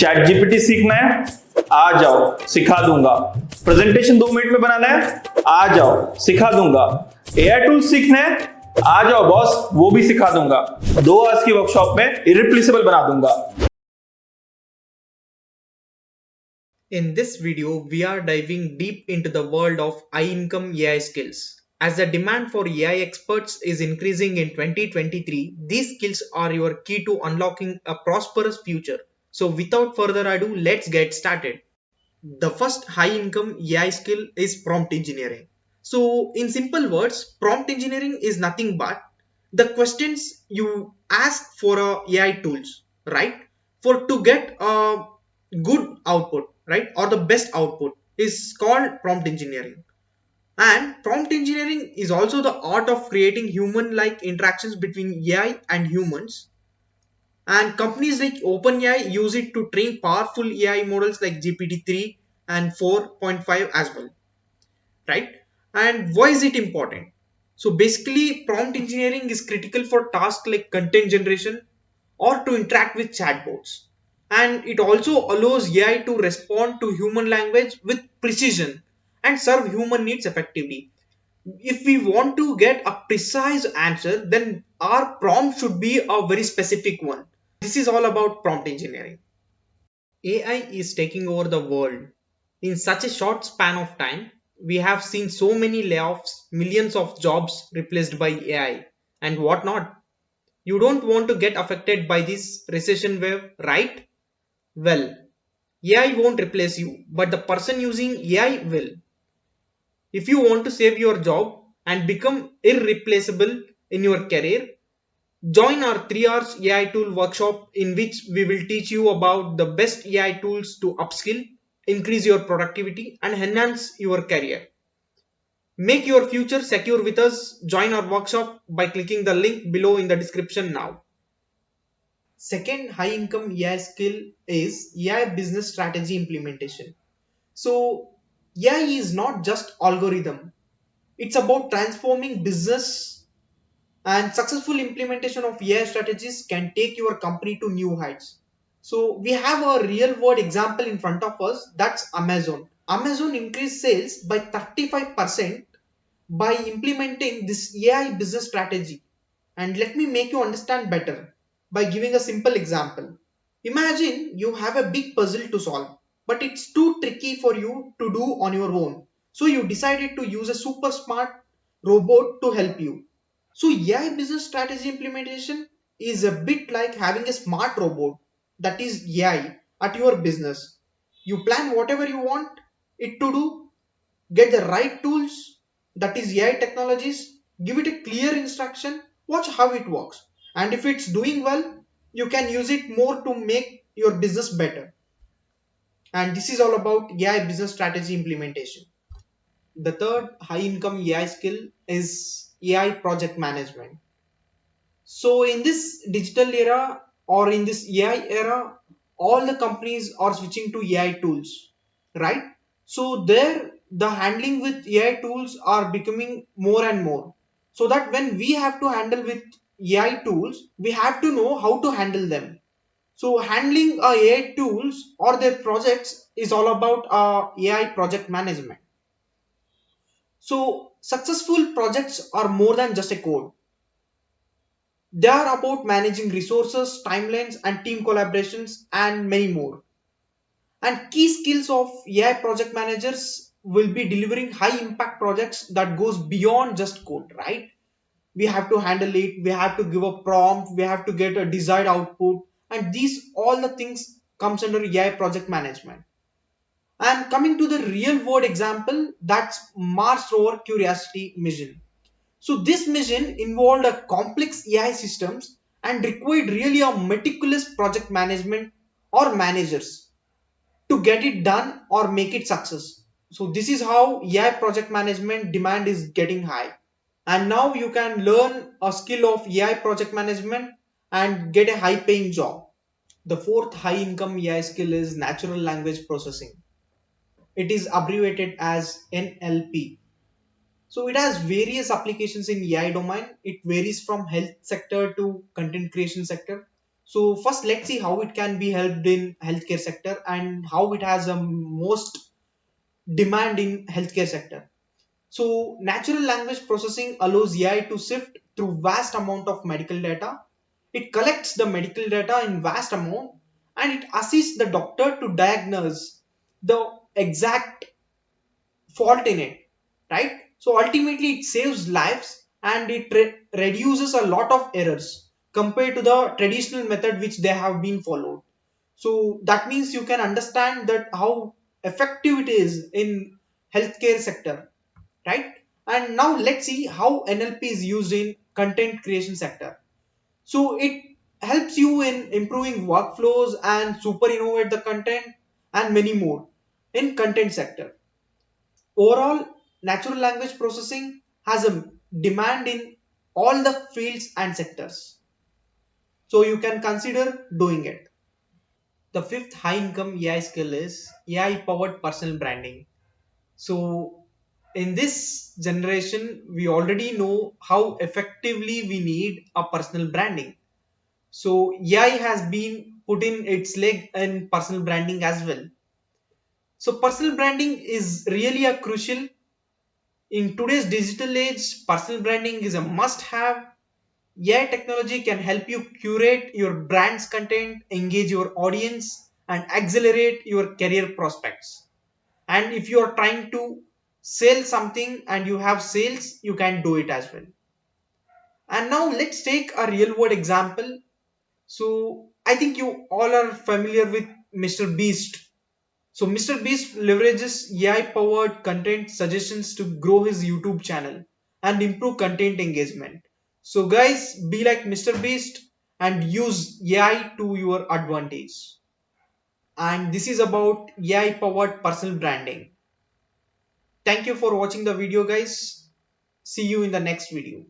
Chat GPT सीखना है, आ जाओ सिखा दूंगा। प्रेजेंटेशन 2 मिनट में बनाना है, आ जाओ सिखा दूंगा। एआई टूल सीखना है, आ जाओ बॉस, वो भी सिखा दूंगा। 2 आवर्स की वर्कशॉप में इरिप्लेसेबल बना दूंगा। In this video, we are diving deep into the world of high-income AI skills. As the demand for AI experts is increasing in 2023, these skills are your key to unlocking a prosperous future. So without further ado, let's get started. The first high-income AI skill is prompt engineering. So in simple words, prompt engineering is nothing but the questions you ask for AI tools, right? For to get a good output, right? Or the best output is called prompt engineering. And prompt engineering is also the art of creating human-like interactions between AI and humans. And companies like OpenAI use it to train powerful AI models like GPT-3 and 4.5 as well, right? And why is it important? So basically, prompt engineering is critical for tasks like content generation or to interact with chatbots. And it also allows AI to respond to human language with precision and serve human needs effectively. If we want to get a precise answer, then our prompt should be a very specific one. This is all about prompt engineering. AI is taking over the world. In such a short span of time, we have seen so many layoffs, millions of jobs replaced by AI, and whatnot. You don't want to get affected by this recession wave, right? Well, AI won't replace you, but the person using AI will. If you want to save your job and become irreplaceable in your career, join our 3 hours AI tool workshop in which we will teach you about the best AI tools to upskill, increase your productivity and enhance your career. Make your future secure with us. Join our workshop by clicking the link below in the description now. Second high income AI skill is AI business strategy implementation. So AI is not just algorithm. It's about transforming business, and successful implementation of AI strategies can take your company to new heights. So we have a real world example in front of us, that's Amazon. Amazon increased sales by 35% by implementing this AI business strategy. And let me make you understand better by giving a simple example. Imagine you have a big puzzle to solve, but it's too tricky for you to do on your own. So you decided to use a super smart robot to help you. So AI business strategy implementation is a bit like having a smart robot, that is AI, at your business. You plan whatever you want it to do, get the right tools, that is AI technologies, give it a clear instruction, watch how it works. And if it's doing well, you can use it more to make your business better. And this is all about AI business strategy implementation. The third high income AI skill is AI project management. So in this digital era or in this AI era, all the companies are switching to AI tools, right? So there the handling with AI tools are becoming more and more. So that when we have to handle with AI tools, we have to know how to handle them. So handling AI tools or their projects is all about AI project management. So successful projects are more than just a code. They are about managing resources, timelines, and team collaborations, and many more. And key skills of AI project managers will be delivering high impact projects that goes beyond just code, right? We have to handle it, we have to give a prompt, we have to get a desired output, and these all the things comes under AI project management. And coming to the real world example, that's Mars rover Curiosity mission. So this mission involved a complex AI systems and required really a meticulous project management or managers to get it done or make it success. So this is how AI project management demand is getting high. And now you can learn a skill of AI project management and get a high paying job. The fourth high income AI skill is natural language processing. It is abbreviated as NLP. So it has various applications in AI domain. It varies from health sector to content creation sector. So first let's see how it can be helped in healthcare sector and how it has a most demand in healthcare sector. So natural language processing allows AI to sift through vast amount of medical data. It collects the medical data in vast amount and it assists the doctor to diagnose the exact fault in it, right? So ultimately it saves lives and it reduces a lot of errors compared to the traditional method which they have been followed. So that means you can understand that how effective it is in healthcare sector, right? And now let's see how NLP is used in content creation sector. So it helps you in improving workflows and super innovate the content and many more in content sector. Overall, natural language processing has a demand in all the fields and sectors. So you can consider doing it. The fifth high income AI skill is AI powered personal branding. So in this generation, we already know how effectively we need a personal branding. So AI has been put in its leg in personal branding as well. So personal branding is really a crucial. In today's digital age, personal branding is a must have. AI technology can help you curate your brand's content, engage your audience, and accelerate your career prospects. And if you are trying to sell something and you have sales, you can do it as well. And now let's take a real world example. So I think you all are familiar with Mr. Beast. So Mr. Beast leverages AI powered content suggestions to grow his YouTube channel and improve content engagement. So guys, be like Mr. Beast and use AI to your advantage. And this is about AI powered personal branding. Thank you for watching the video guys. See you in the next video.